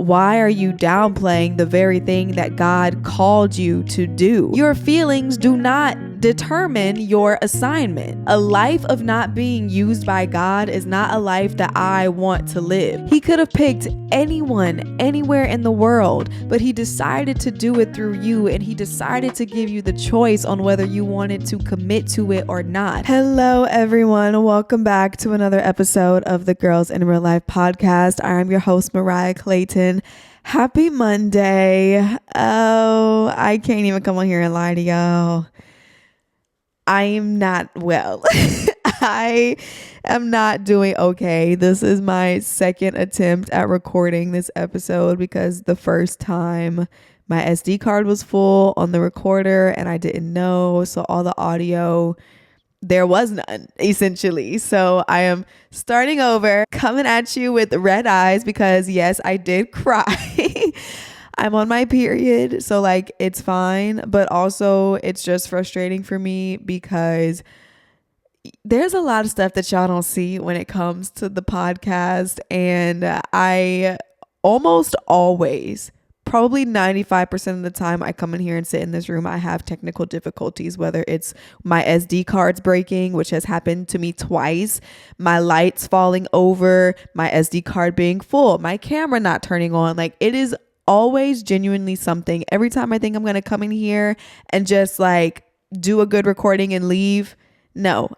why are you downplaying the very thing that God called you to do? Your feelings do not determine your assignment. A life of not being used by God is not a life that I want to live. He could have picked anyone, anywhere in the world, but he decided to do it through you, and he decided to give you the choice on whether you wanted to commit to it or not. Hello, everyone. Welcome back to another episode of the Girls in Real Life podcast. I'm your host, Mariah Clayton. Happy Monday. Oh, I can't even come on here and lie to y'all. I am not well. I am not doing okay. This is my second attempt at recording this episode because the first time my SD card was full on the recorder and I didn't know. So all the audio, there was none, essentially. So I am starting over, coming at you with red eyes because yes, I did cry. I'm on my period, so like it's fine, but also it's just frustrating for me because there's a lot of stuff that y'all don't see when it comes to the podcast, and I almost always, probably 95% of the time I come in here and sit in this room, I have technical difficulties, whether it's my SD cards breaking, which has happened to me twice, my lights falling over, my SD card being full, my camera not turning on. Like, it is always genuinely something. Every time I think I'm going to come in here and just like do a good recording and leave, no,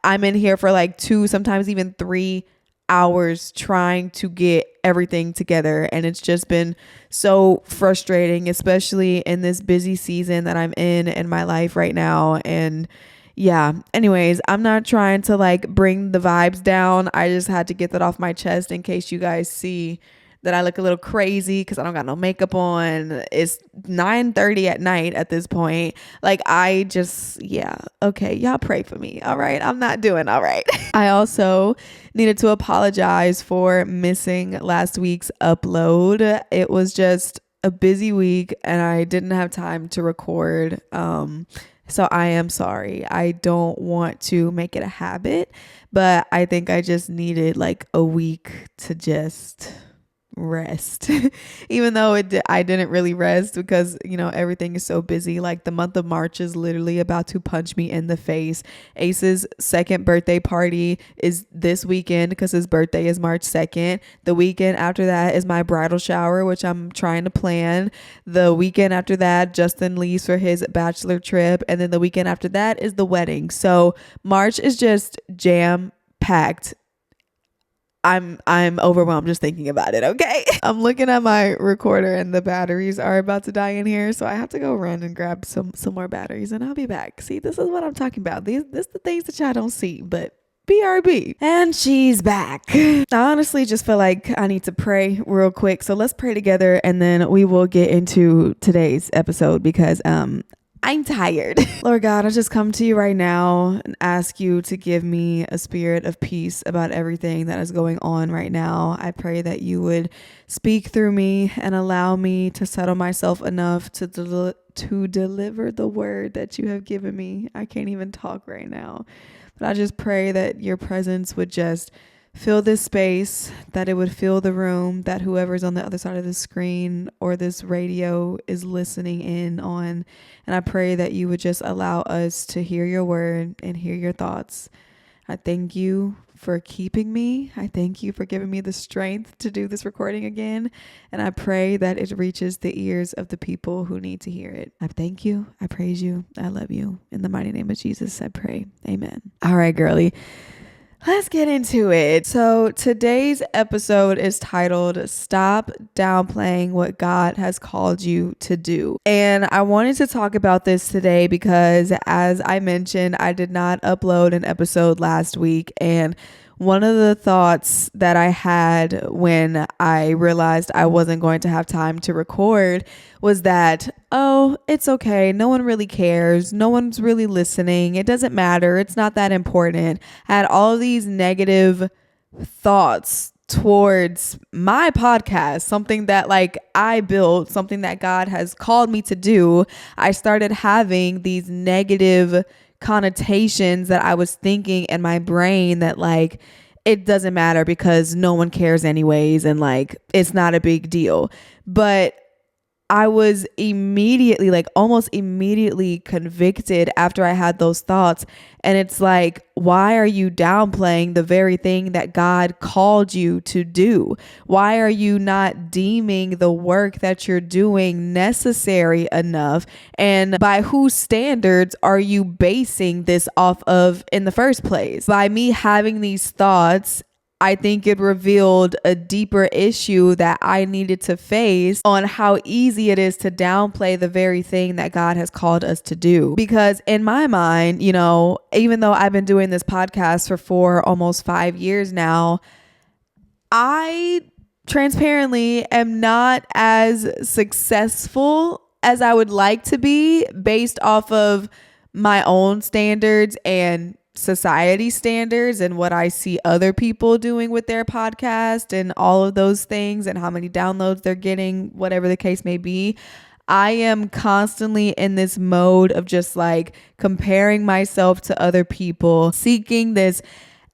I'm in here for like 2, sometimes even 3 hours trying to get everything together. And it's just been so frustrating, especially in this busy season that I'm in my life right now. And yeah, anyways, I'm not trying to like bring the vibes down. I just had to get that off my chest in case you guys see that I look a little crazy because I don't got no makeup on. It's 9:30 at night at this point. Like, I just, yeah, okay, y'all pray for me, all right? I'm not doing all right. I also needed to apologize for missing last week's upload. It was just a busy week and I didn't have time to record. So I am sorry. I don't want to make it a habit, but I think I just needed like a week to just rest. Even though I didn't really rest because, you know, everything is so busy. Like, the month of March is literally about to punch me in the face. Ace's second birthday party is this weekend because his birthday is March 2nd. The weekend after that is my bridal shower, which I'm trying to plan. The weekend after that, Justin leaves for his bachelor trip, and then the weekend after that is the wedding. So March is just jam packed. I'm overwhelmed just thinking about it, okay? I'm looking at my recorder and the batteries are about to die in here, so I have to go run and grab some more batteries and I'll be back. See, this is what I'm talking about. This the things that y'all don't see, but BRB. And she's back. I honestly just feel like I need to pray real quick. So let's pray together and then we will get into today's episode because I'm tired. Lord God, I just come to you right now and ask you to give me a spirit of peace about everything that is going on right now. I pray that you would speak through me and allow me to settle myself enough to deliver the word that you have given me. I can't even talk right now, but I just pray that your presence would just fill this space, that it would fill the room, that whoever's on the other side of the screen or this radio is listening in on. And I pray that you would just allow us to hear your word and hear your thoughts. I thank you for keeping me. I thank you for giving me the strength to do this recording again. And I pray that it reaches the ears of the people who need to hear it. I thank you. I praise you. I love you. In the mighty name of Jesus, I pray. Amen. All right, girly. Let's get into it. So today's episode is titled Stop Downplaying What God Has Called You to Do. And I wanted to talk about this today because, as I mentioned, I did not upload an episode last week. And one of the thoughts that I had when I realized I wasn't going to have time to record was that, oh, it's okay. No one really cares. No one's really listening. It doesn't matter. It's not that important. I had all of these negative thoughts towards my podcast, something that like I built, something that God has called me to do. I started having these negative connotations that I was thinking in my brain that like it doesn't matter because no one cares anyways, and like it's not a big deal. But I was immediately, like almost immediately convicted after I had those thoughts. And it's like, why are you downplaying the very thing that God called you to do? Why are you not deeming the work that you're doing necessary enough? And by whose standards are you basing this off of in the first place? By me having these thoughts, I think it revealed a deeper issue that I needed to face on how easy it is to downplay the very thing that God has called us to do. Because in my mind, you know, even though I've been doing this podcast for almost 5 years now, I transparently am not as successful as I would like to be based off of my own standards and society standards and what I see other people doing with their podcast and all of those things and how many downloads they're getting, whatever the case may be. I am constantly in this mode of just like comparing myself to other people, seeking this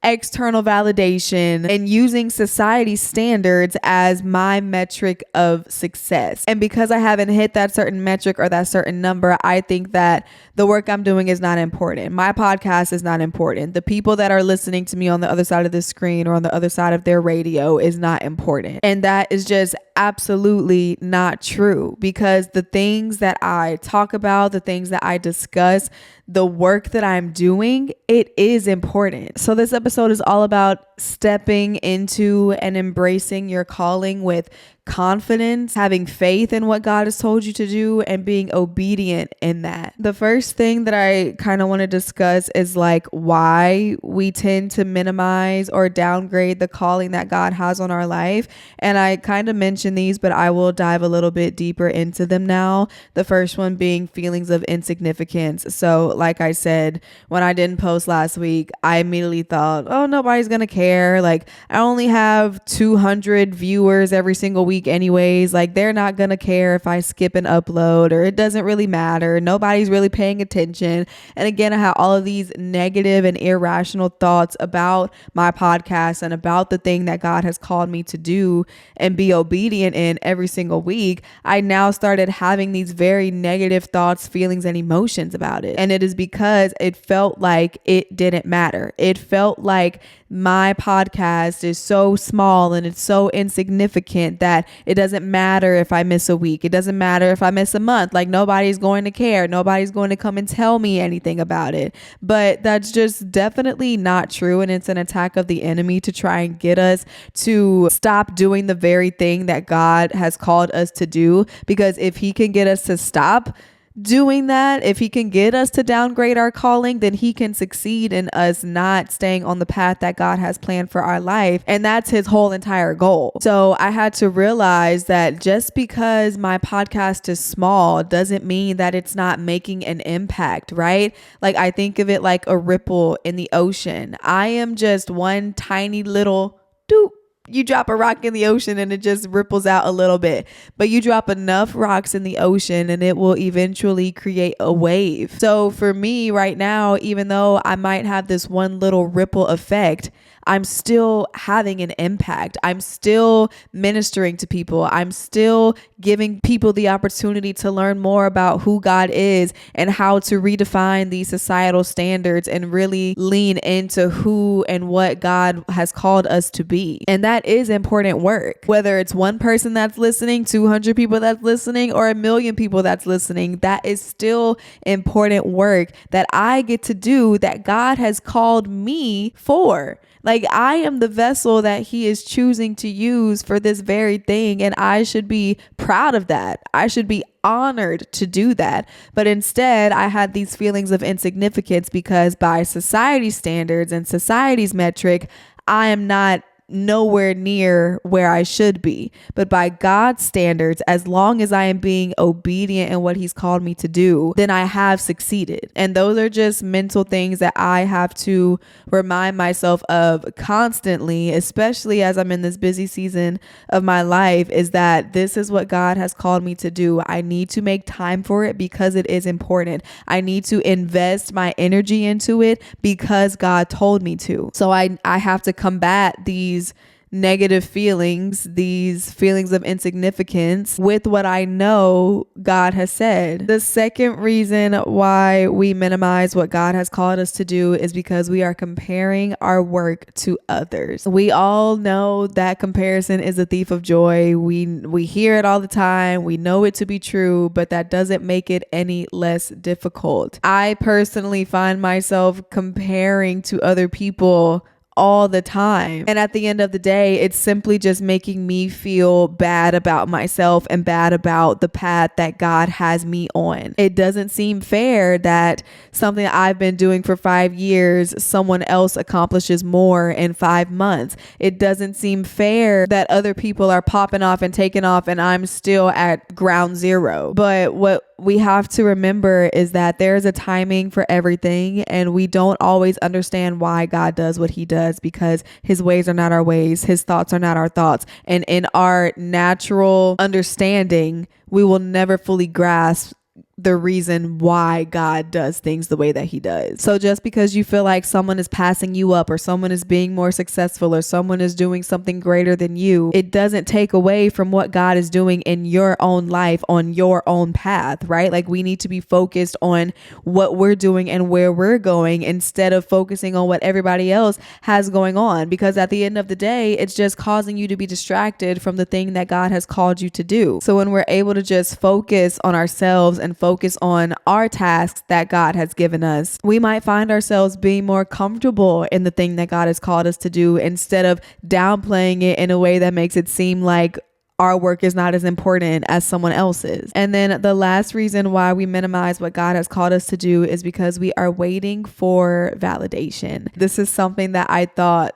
external validation and using society standards as my metric of success. And because I haven't hit that certain metric or that certain number, I think that the work I'm doing is not important. My podcast is not important. The people that are listening to me on the other side of the screen or on the other side of their radio is not important. And that is just absolutely not true, because the things that I talk about, the things that I discuss, the work that I'm doing, it is important. So this episode is all about stepping into and embracing your calling with confidence, having faith in what God has told you to do, and being obedient in that. The first thing that I kind of want to discuss is like why we tend to minimize or downgrade the calling that God has on our life. And I kind of mentioned these, but I will dive a little bit deeper into them now. The first one being feelings of insignificance. So like I said, when I didn't post last week, I immediately thought, oh, nobody's going to care. Like I only have 200 viewers every single week anyways. Like they're not gonna care if I skip an upload, or it doesn't really matter. Nobody's really paying attention. And again, I had all of these negative and irrational thoughts about my podcast and about the thing that God has called me to do and be obedient in every single week. I now started having these very negative thoughts, feelings, and emotions about it. And it is because it felt like it didn't matter. It felt like my podcast is so small and it's so insignificant that it doesn't matter if I miss a week. It doesn't matter if I miss a month. Like nobody's going to care. Nobody's going to come and tell me anything about it. But that's just definitely not true. And it's an attack of the enemy to try and get us to stop doing the very thing that God has called us to do. Because if he can get us to stop doing that, if he can get us to downgrade our calling, then he can succeed in us not staying on the path that God has planned for our life. And that's his whole entire goal. So I had to realize that just because my podcast is small doesn't mean that it's not making an impact, right? Like I think of it like a ripple in the ocean. I am just one tiny little doop. You drop a rock in the ocean and it just ripples out a little bit, but you drop enough rocks in the ocean and it will eventually create a wave. So for me right now, even though I might have this one little ripple effect, I'm still having an impact. I'm still ministering to people. I'm still giving people the opportunity to learn more about who God is and how to redefine these societal standards and really lean into who and what God has called us to be. And that is important work. Whether it's one person that's listening, 200 people that's listening, or 1 million people that's listening, that is still important work that I get to do that God has called me for. Like I am the vessel that he is choosing to use for this very thing. And I should be proud of that. I should be honored to do that. But instead, I had these feelings of insignificance because by society standards and society's metric, I am not nowhere near where I should be. But by God's standards, as long as I am being obedient in what he's called me to do, then I have succeeded. And those are just mental things that I have to remind myself of constantly, especially as I'm in this busy season of my life, is that this is what God has called me to do. I need to make time for it because it is important. I need to invest my energy into it because God told me to. So I have to combat these negative feelings, these feelings of insignificance, with what I know God has said. The second reason why we minimize what God has called us to do is because we are comparing our work to others. We all know that comparison is a thief of joy. We hear it all the time. We know it to be true, but that doesn't make it any less difficult. I personally find myself comparing to other people all the time. And at the end of the day, it's simply just making me feel bad about myself and bad about the path that God has me on. It doesn't seem fair that something I've been doing for 5 years, someone else accomplishes more in 5 months. It doesn't seem fair that other people are popping off and taking off and I'm still at ground zero. But what we have to remember is that there's a timing for everything, and we don't always understand why God does what he does, because his ways are not our ways, his thoughts are not our thoughts. And in our natural understanding, we will never fully grasp the reason why God does things the way that he does. So just because you feel like someone is passing you up, or someone is being more successful, or someone is doing something greater than you, it doesn't take away from what God is doing in your own life, on your own path, right? Like, we need to be focused on what we're doing and where we're going, instead of focusing on what everybody else has going on, because at the end of the day, it's just causing you to be distracted from the thing that God has called you to do. So when we're able to just focus on ourselves and focus on our tasks that God has given us, we might find ourselves being more comfortable in the thing that God has called us to do, instead of downplaying it in a way that makes it seem like our work is not as important as someone else's. And then the last reason why we minimize what God has called us to do is because we are waiting for validation. This is something that I thought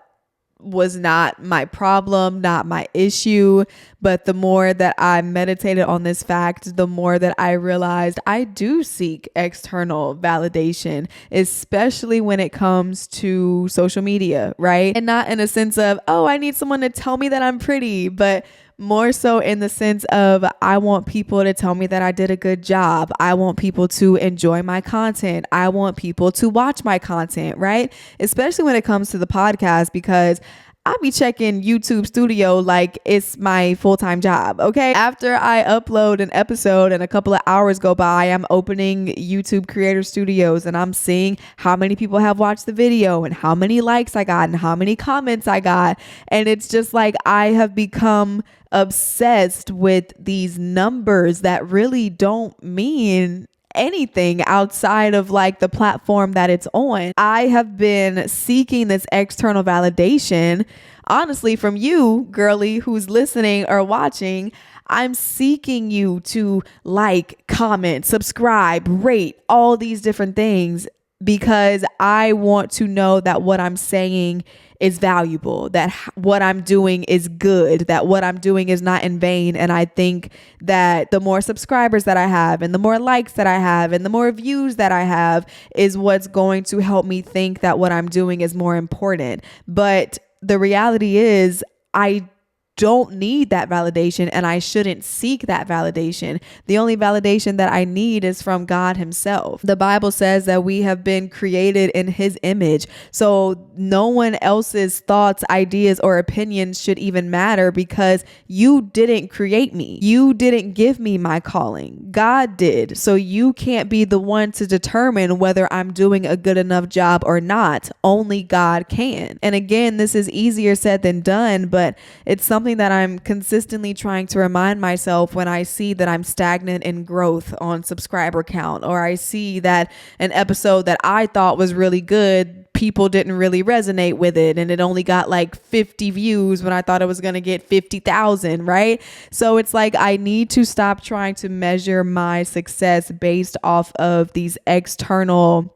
was not my problem, not my issue. But the more that I meditated on this fact, the more that I realized I do seek external validation, especially when it comes to social media, right? And not in a sense of, oh, I need someone to tell me that I'm pretty, but more so in the sense of, I want people to tell me that I did a good job. I want people to enjoy my content. I want people to watch my content, right? Especially when it comes to the podcast, because I be checking YouTube Studio like it's my full-time job, okay? After I upload an episode and a couple of hours go by, I'm opening YouTube Creator Studios and I'm seeing how many people have watched the video and how many likes I got and how many comments I got. And it's just like, I have become obsessed with these numbers that really don't mean anything outside of like the platform that it's on. I have been seeking this external validation, honestly, from you, girly, who's listening or watching. I'm seeking you to like, comment, subscribe, rate, all these different things, because I want to know that what I'm saying is valuable, that what I'm doing is good, that what I'm doing is not in vain. And I think that the more subscribers that I have and the more likes that I have and the more views that I have is what's going to help me think that what I'm doing is more important. But the reality is, I don't need that validation, and I shouldn't seek that validation. The only validation that I need is from God himself. The Bible says that we have been created in his image. So no one else's thoughts, ideas, or opinions should even matter, because you didn't create me. You didn't give me my calling. God did. So you can't be the one to determine whether I'm doing a good enough job or not. Only God can. And again, this is easier said than done, but it's something that I'm consistently trying to remind myself when I see that I'm stagnant in growth on subscriber count, or I see that an episode that I thought was really good, people didn't really resonate with it, and it only got like 50 views when I thought it was going to get 50,000, right? So it's like, I need to stop trying to measure my success based off of these external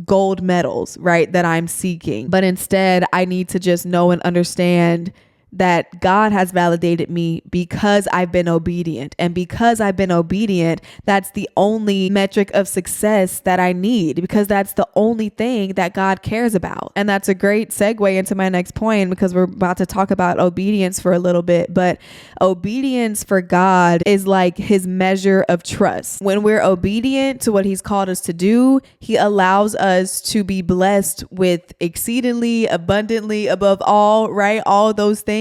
gold medals, right, that I'm seeking. But instead, I need to just know and understand that God has validated me because I've been obedient. And because I've been obedient, that's the only metric of success that I need, because that's the only thing that God cares about. And that's a great segue into my next point, because we're about to talk about obedience for a little bit. But obedience for God is like his measure of trust. When we're obedient to what he's called us to do, he allows us to be blessed with exceedingly, abundantly, above all, right? All those things.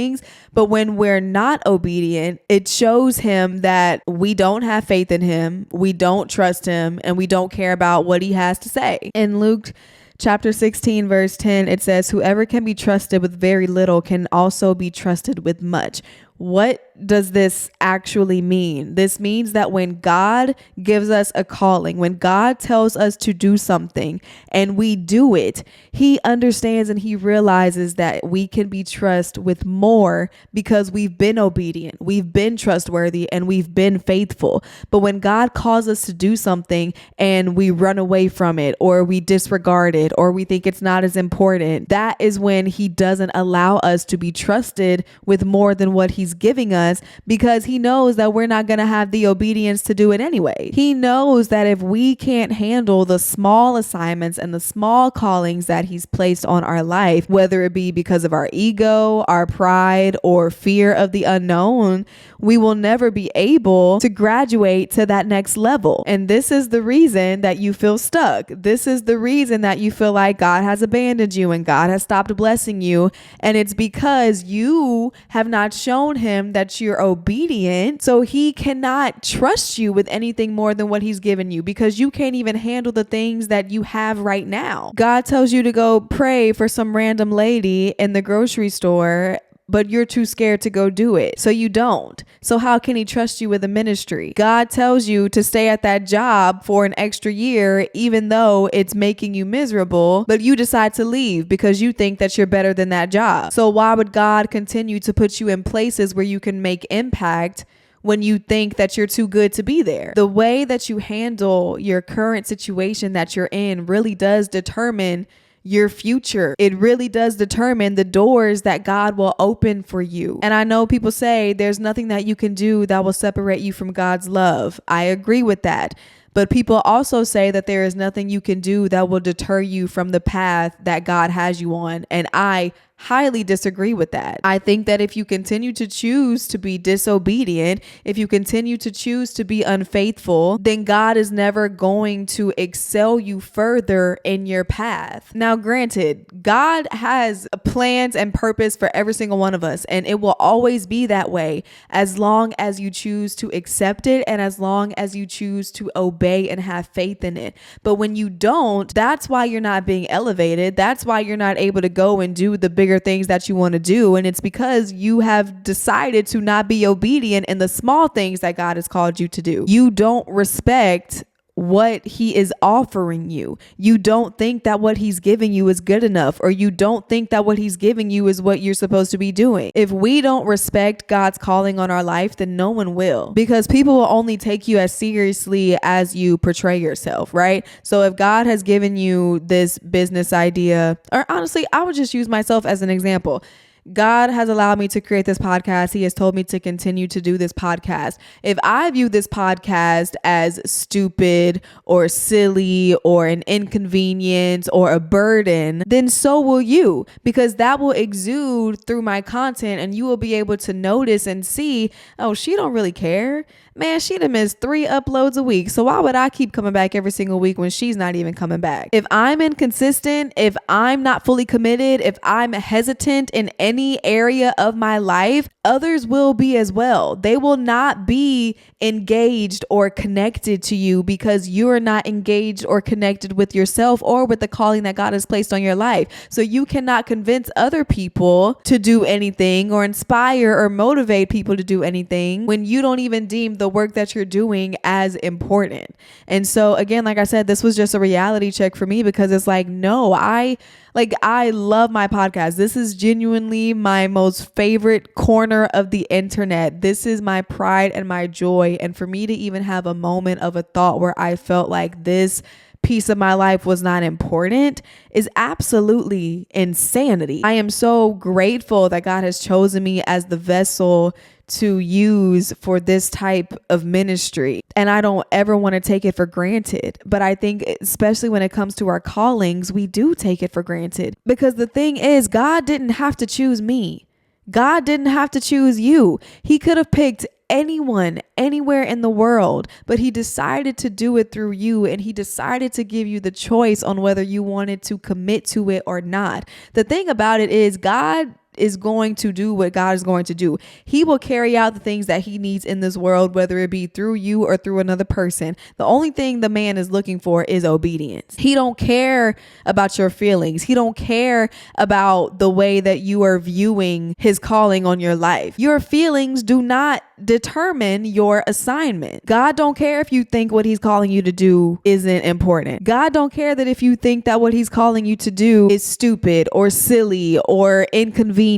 But when we're not obedient, it shows him that we don't have faith in him, we don't trust him, and we don't care about what he has to say. In Luke chapter 16, verse 10, it says, "Whoever can be trusted with very little can also be trusted with much." What does this actually mean? This means that when God gives us a calling, when God tells us to do something and we do it, he understands and he realizes that we can be trusted with more because we've been obedient, we've been trustworthy, and we've been faithful. But when God calls us to do something and we run away from it, or we disregard it, or we think it's not as important, that is when he doesn't allow us to be trusted with more than what he's giving us, because he knows that we're not going to have the obedience to do it anyway. He knows that if we can't handle the small assignments and the small callings that he's placed on our life, whether it be because of our ego, our pride, or fear of the unknown, we will never be able to graduate to that next level. And this is the reason that you feel stuck. This is the reason that you feel like God has abandoned you and God has stopped blessing you. And it's because you have not shown him that you're obedient, so he cannot trust you with anything more than what he's given you, because you can't even handle the things that you have right now. God tells you to go pray for some random lady in the grocery store, but you're too scared to go do it, so you don't. So how can he trust you with a ministry? God tells you to stay at that job for an extra year, even though it's making you miserable, but you decide to leave because you think that you're better than that job. So why would God continue to put you in places where you can make impact when you think that you're too good to be there? The way that you handle your current situation that you're in really does determine your future. It really does determine the doors that God will open for you. And I know people say there's nothing that you can do that will separate you from God's love. I agree with that. But people also say that there is nothing you can do that will deter you from the path that God has you on. And I highly disagree with that. I think that if you continue to choose to be disobedient, if you continue to choose to be unfaithful, then God is never going to excel you further in your path. Now, granted, God has plans and purpose for every single one of us, and it will always be that way as long as you choose to accept it and as long as you choose to obey and have faith in it. But when you don't, that's why you're not being elevated. That's why you're not able to go and do the bigger things that you want to do. And it's because you have decided to not be obedient in the small things that God has called you to do. You don't respect what he is offering you. You don't think that what he's giving you is good enough, or you don't think that what he's giving you is what you're supposed to be doing. If we don't respect God's calling on our life, then no one will, because people will only take you as seriously as you portray yourself, right? So if God has given you this business idea, or honestly, I would just use myself as an example. God has allowed me to create this podcast. He has told me to continue to do this podcast. If I view this podcast as stupid or silly or an inconvenience or a burden, then so will you, because that will exude through my content, and you will be able to notice and see, oh, she don't really care. Man, she done missed 3 uploads a week. So why would I keep coming back every single week when she's not even coming back? If I'm inconsistent, if I'm not fully committed, if I'm hesitant in any area of my life, others will be as well. They will not be engaged or connected to you because you're not engaged or connected with yourself or with the calling that God has placed on your life. So you cannot convince other people to do anything or inspire or motivate people to do anything when you don't even deem the work that you're doing as important. And so again, like I said, this was just a reality check for me, because it's like, no, I love my podcast. This is genuinely my most favorite corner of the internet. This is my pride and my joy. And for me to even have a moment of a thought where I felt like this piece of my life was not important is absolutely insanity. I am so grateful that God has chosen me as the vessel to use for this type of ministry. And I don't ever want to take it for granted. But I think especially when it comes to our callings, we do take it for granted. Because the thing is, God didn't have to choose me. God didn't have to choose you. He could have picked anyone, anywhere in the world, but he decided to do it through you, and he decided to give you the choice on whether you wanted to commit to it or not. The thing about it is, God is going to do what God is going to do. He will carry out the things that he needs in this world, whether it be through you or through another person. The only thing the man is looking for is obedience. He don't care about your feelings. He don't care about the way that you are viewing his calling on your life. Your feelings do not determine your assignment. God don't care if you think what he's calling you to do isn't important. God don't care that if you think that what he's calling you to do is stupid or silly or inconvenient.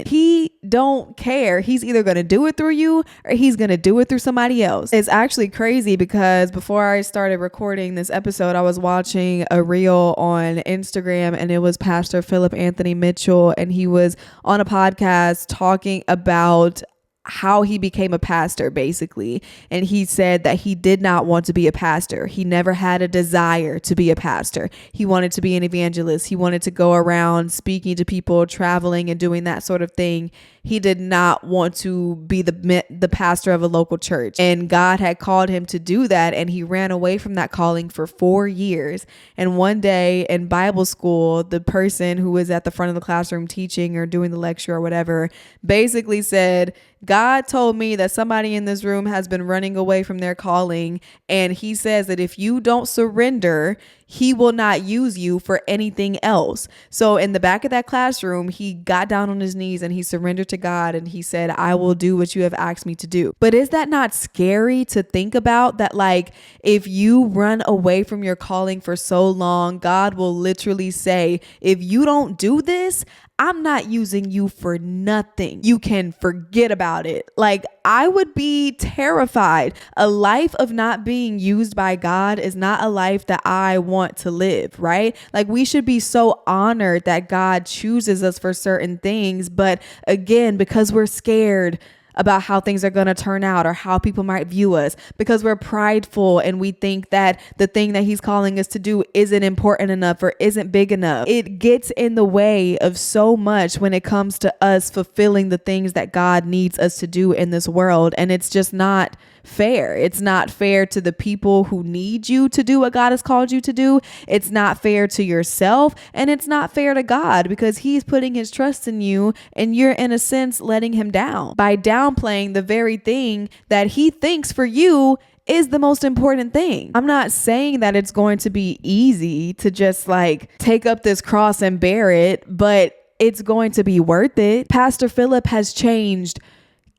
He don't care. He's either going to do it through you or he's going to do it through somebody else. It's actually crazy because before I started recording this episode, I was watching a reel on Instagram, and it was Pastor Philip Anthony Mitchell, and he was on a podcast talking about how he became a pastor, basically. And he said that he did not want to be a pastor. He never had a desire to be a pastor. He wanted to be an evangelist. He wanted to go around speaking to people, traveling and doing that sort of thing. He did not want to be the pastor of a local church. And God had called him to do that. And he ran away from that calling for 4 years. And one day in Bible school, the person who was at the front of the classroom teaching or doing the lecture or whatever basically said, God told me that somebody in this room has been running away from their calling. And he says that if you don't surrender, he will not use you for anything else. So in the back of that classroom, he got down on his knees and he surrendered to God. And he said, I will do what you have asked me to do. But is that not scary to think about, that like if you run away from your calling for so long, God will literally say, if you don't do this, I'm not using you for nothing. You can forget about it. Like, I would be terrified. A life of not being used by God is not a life that I want to live, right? Like, we should be so honored that God chooses us for certain things. But again, because we're scared about how things are going to turn out or how people might view us, because we're prideful and we think that the thing that he's calling us to do isn't important enough or isn't big enough. It gets in the way of so much when it comes to us fulfilling the things that God needs us to do in this world. And it's just not fair. It's not fair to the people who need you to do what God has called you to do. It's not fair to yourself, and it's not fair to God, because he's putting his trust in you and you're in a sense letting him down by downplaying the very thing that he thinks for you is the most important thing. I'm not saying that it's going to be easy to just like take up this cross and bear it, but it's going to be worth it. Pastor Philip has changed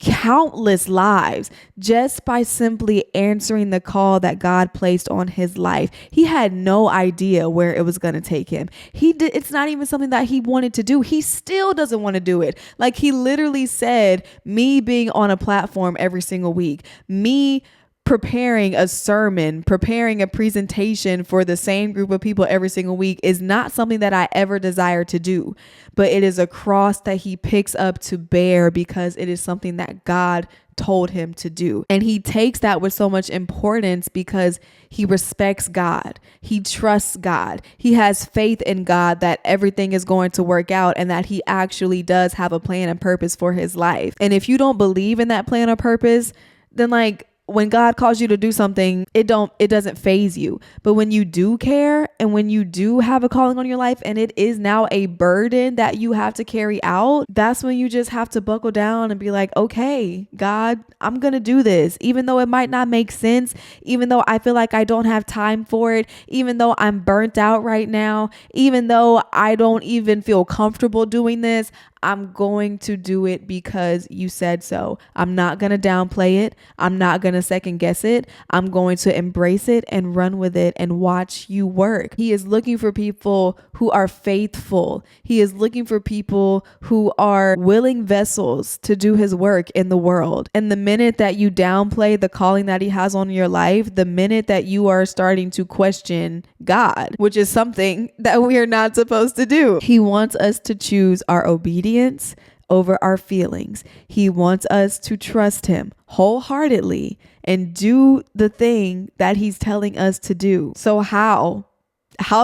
countless lives just by simply answering the call that God placed on his life. He had no idea where it was going to take him. It's not even something that he wanted to do. He still doesn't want to do it. Like, he literally said, me being on a platform every single week, me preparing a sermon, preparing a presentation for the same group of people every single week is not something that I ever desire to do, but it is a cross that he picks up to bear because it is something that God told him to do. And he takes that with so much importance because he respects God. He trusts God. He has faith in God that everything is going to work out and that he actually does have a plan and purpose for his life. And if you don't believe in that plan or purpose, then like, when God calls you to do something, it doesn't faze you. But when you do care and when you do have a calling on your life and it is now a burden that you have to carry out, that's when you just have to buckle down and be like, okay, God, I'm going to do this. Even though it might not make sense, even though I feel like I don't have time for it, even though I'm burnt out right now, even though I don't even feel comfortable doing this, I'm going to do it because you said so. I'm not going to downplay it. I'm not going to second guess it. I'm going to embrace it and run with it and watch you work. work. He is looking for people who are faithful. He is looking for people who are willing vessels to do his work in the world. And the minute that you downplay the calling that he has on your life, the minute that you are starting to question God, which is something that we are not supposed to do, he wants us to choose our obedience over our feelings. He wants us to trust him wholeheartedly and do the thing that he's telling us to do. So how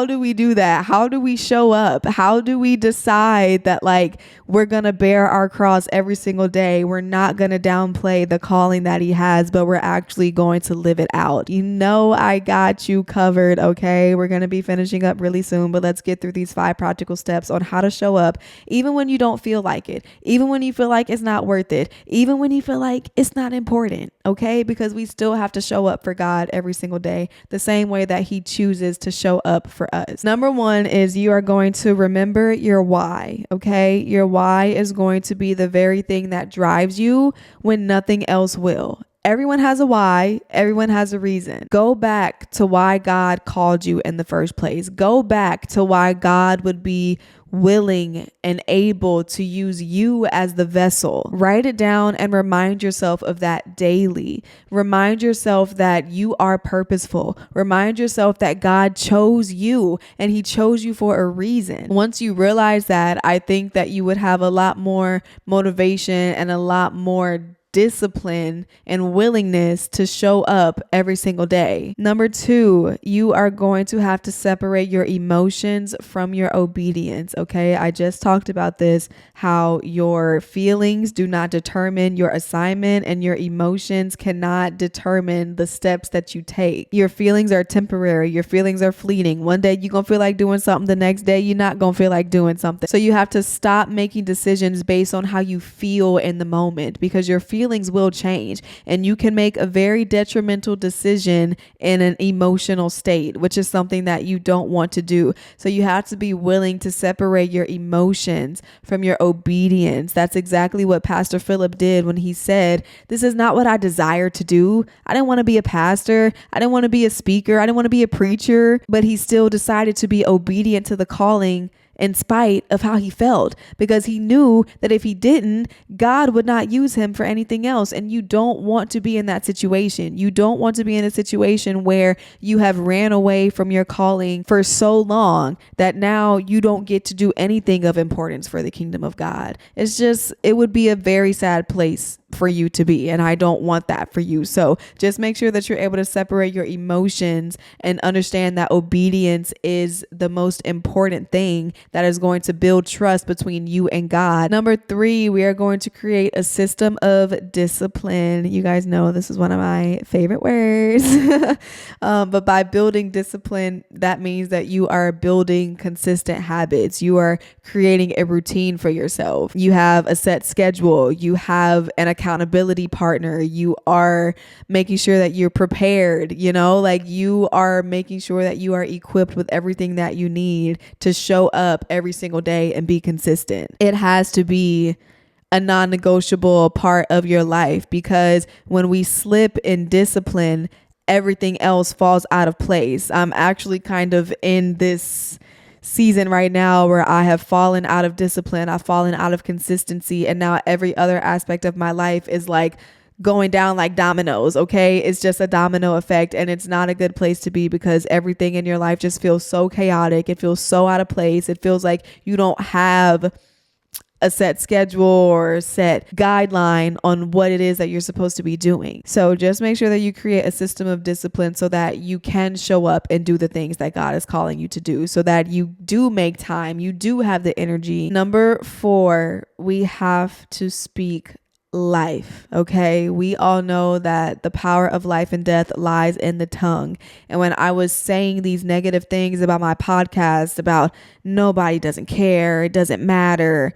do we do that? How do we show up? How do we decide that like we're going to bear our cross every single day? We're not going to downplay the calling that he has, but we're actually going to live it out. You know, I got you covered. Okay. We're going to be finishing up really soon, but let's get through these 5 practical steps on how to show up, even when you don't feel like it, even when you feel like it's not worth it, even when you feel like it's not important. Okay. Because we still have to show up for God every single day, the same way that he chooses to show up for us. Number 1 is you are going to remember your why. Okay. Your why is going to be the very thing that drives you when nothing else will. Everyone has a why. Everyone has a reason. Go back to why God called you in the first place. Go back to why God would be willing and able to use you as the vessel. Write it down and remind yourself of that daily. Remind yourself that you are purposeful. Remind yourself that God chose you and he chose you for a reason. Once you realize that, I think that you would have a lot more motivation and a lot more discipline and willingness to show up every single day. Number 2, you are going to have to separate your emotions from your obedience. Okay. I just talked about this, how your feelings do not determine your assignment and your emotions cannot determine the steps that you take. Your feelings are temporary. Your feelings are fleeting. One day you're going to feel like doing something. The next day you're not going to feel like doing something. So you have to stop making decisions based on how you feel in the moment, because your feelings will change and you can make a very detrimental decision in an emotional state, which is something that you don't want to do. So you have to be willing to separate your emotions from your obedience. That's exactly what Pastor Philip did when he said, "This is not what I desire to do. I didn't want to be a pastor. I didn't want to be a speaker. I didn't want to be a preacher," but he still decided to be obedient to the calling in spite of how he felt, because he knew that if he didn't, God would not use him for anything else. And you don't want to be in that situation. You don't want to be in a situation where you have ran away from your calling for so long that now you don't get to do anything of importance for the kingdom of God. It would be a very sad place for you to be, and I don't want that for you. So just make sure that you're able to separate your emotions and understand that obedience is the most important thing that is going to build trust between you and God. Number 3, we are going to create a system of discipline. You guys know this is one of my favorite words. But by building discipline, that means that you are building consistent habits. You are creating a routine for yourself. You have a set schedule. You have an accountability partner. You are making sure that you're prepared, like you are making sure that you are equipped with everything that you need to show up every single day and be consistent. It has to be a non-negotiable part of your life, because when we slip in discipline, everything else falls out of place. I'm actually kind of in this season right now where I have fallen out of discipline. I've fallen out of consistency. And now every other aspect of my life is like going down like dominoes. Okay. It's just a domino effect, and it's not a good place to be, because everything in your life just feels so chaotic. It feels so out of place. It feels like you don't have a set schedule or set guideline on what it is that you're supposed to be doing. So just make sure that you create a system of discipline so that you can show up and do the things that God is calling you to do, so that you do make time, you do have the energy. Number 4, we have to speak life. Okay. We all know that the power of life and death lies in the tongue. And when I was saying these negative things about my podcast, about nobody doesn't care, it doesn't matter,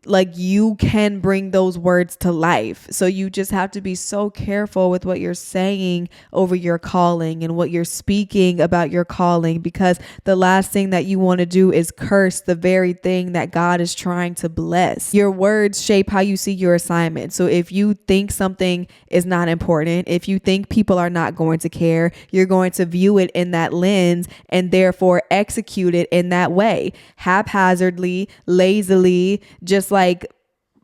like you can bring those words to life. So you just have to be so careful with what you're saying over your calling and what you're speaking about your calling, because the last thing that you want to do is curse the very thing that God is trying to bless. Your words shape how you see your assignment. So if you think something is not important, if you think people are not going to care, you're going to view it in that lens and therefore execute it in that way, haphazardly, lazily, just like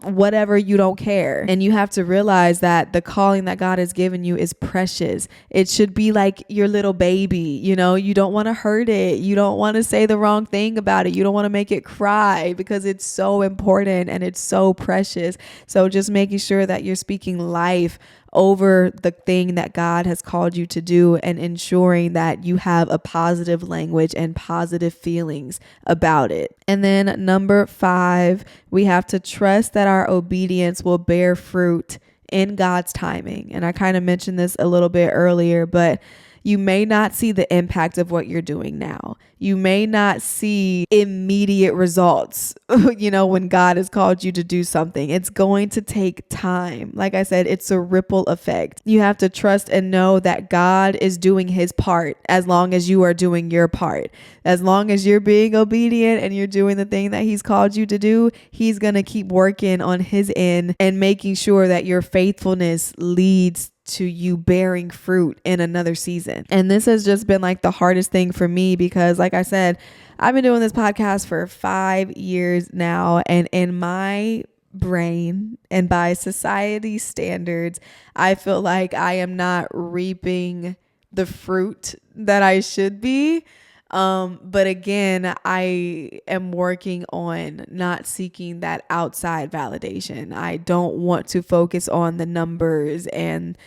whatever, you don't care. And you have to realize that the calling that God has given you is precious. It should be like your little baby, you don't want to hurt it. You don't want to say the wrong thing about it. You don't want to make it cry because it's so important and it's so precious. So just making sure that you're speaking life over the thing that God has called you to do, and ensuring that you have a positive language and positive feelings about it. And then number 5, we have to trust that our obedience will bear fruit in God's timing. And I kind of mentioned this a little bit earlier, but you may not see the impact of what you're doing now. You may not see immediate results, when God has called you to do something. It's going to take time. Like I said, it's a ripple effect. You have to trust and know that God is doing his part as long as you are doing your part. As long as you're being obedient and you're doing the thing that he's called you to do, he's going to keep working on his end and making sure that your faithfulness leads to you bearing fruit in another season. And this has just been like the hardest thing for me, because like I said, I've been doing this podcast for 5 years now, and in my brain and by society standards, I feel like I am not reaping the fruit that I should be. But again, I am working on not seeking that outside validation. I don't want to focus on the numbers and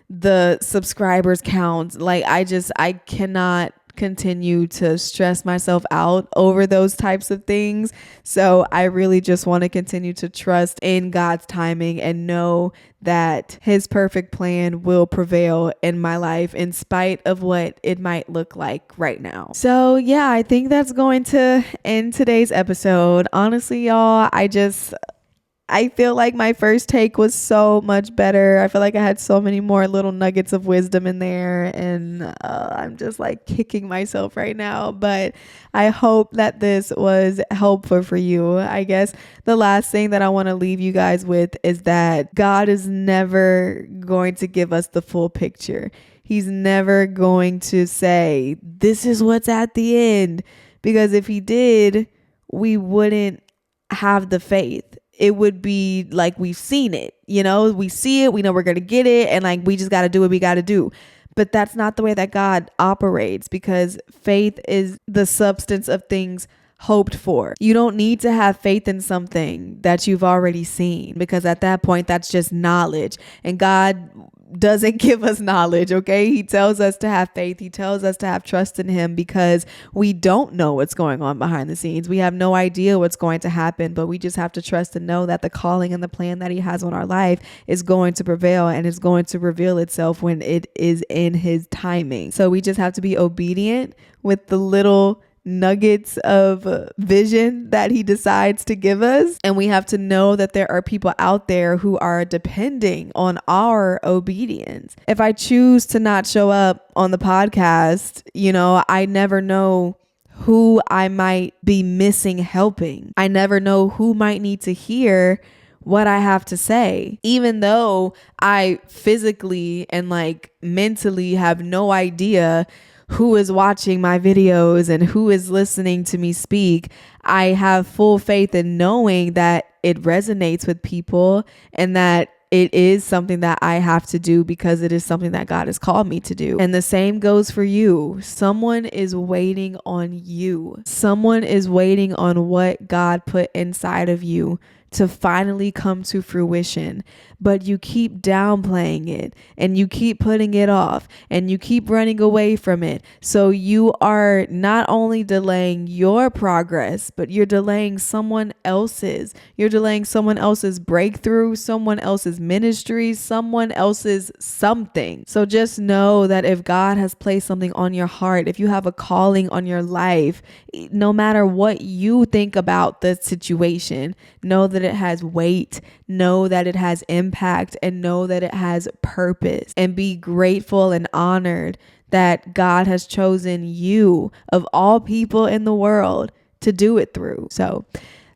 the subscribers counts. Like I cannot continue to stress myself out over those types of things. So I really just want to continue to trust in God's timing and know that his perfect plan will prevail in my life in spite of what it might look like right now. So yeah, I think that's going to end today's episode. Honestly, y'all, I feel like my first take was so much better. I feel like I had so many more little nuggets of wisdom in there, and I'm just like kicking myself right now. But I hope that this was helpful for you. I guess the last thing that I want to leave you guys with is that God is never going to give us the full picture. He's never going to say, this is what's at the end, because if he did, we wouldn't have the faith. It would be like we've seen it, we see it, we know we're going to get it, and like we just got to do what we got to do. But that's not the way that God operates, because faith is the substance of things hoped for. You don't need to have faith in something that you've already seen, because at that point, that's just knowledge. And God doesn't give us knowledge, okay? He tells us to have faith. He tells us to have trust in him, because we don't know what's going on behind the scenes. We have no idea what's going to happen, but we just have to trust and know that the calling and the plan that he has on our life is going to prevail and is going to reveal itself when it is in his timing. So we just have to be obedient with the little nuggets of vision that he decides to give us. And we have to know that there are people out there who are depending on our obedience. If I choose to not show up on the podcast, I never know who I might be missing helping. I never know who might need to hear what I have to say, even though I physically and like mentally have no idea who is watching my videos and who is listening to me speak. I have full faith in knowing that it resonates with people and that it is something that I have to do because it is something that God has called me to do. And the same goes for you. Someone is waiting on you. Someone is waiting on what God put inside of you to finally come to fruition, but you keep downplaying it and you keep putting it off and you keep running away from it. So you are not only delaying your progress, but you're delaying someone else's. You're delaying someone else's breakthrough, someone else's ministry, someone else's something. So just know that if God has placed something on your heart, if you have a calling on your life, no matter what you think about the situation, know that it has weight, know that it has impact, and know that it has purpose. And be grateful and honored that God has chosen you, of all people in the world, to do it through. So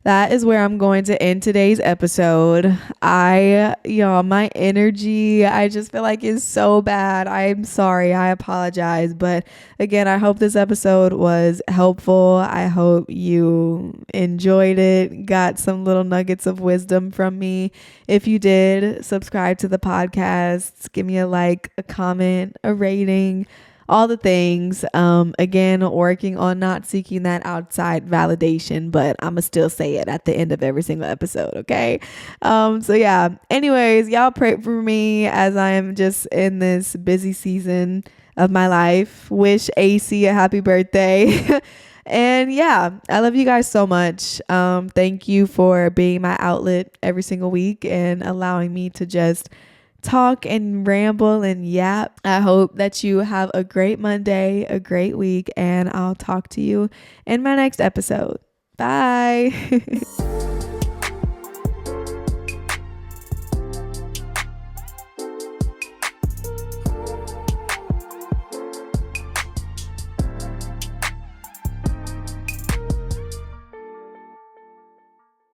that is where I'm going to end today's episode. My energy, I just feel like is so bad. I'm sorry. I apologize. But again, I hope this episode was helpful. I hope you enjoyed it, got some little nuggets of wisdom from me. If you did, subscribe to the podcast, give me a like, a comment, a rating, all the things. Again, working on not seeking that outside validation, but I'm gonna still say it at the end of every single episode. Okay. So yeah, anyways, y'all pray for me as I am just in this busy season of my life. Wish AC a happy birthday. And yeah, I love you guys so much. Thank you for being my outlet every single week and allowing me to just talk and ramble and yap. I hope that you have a great Monday, a great week, and I'll talk to you in my next episode. Bye.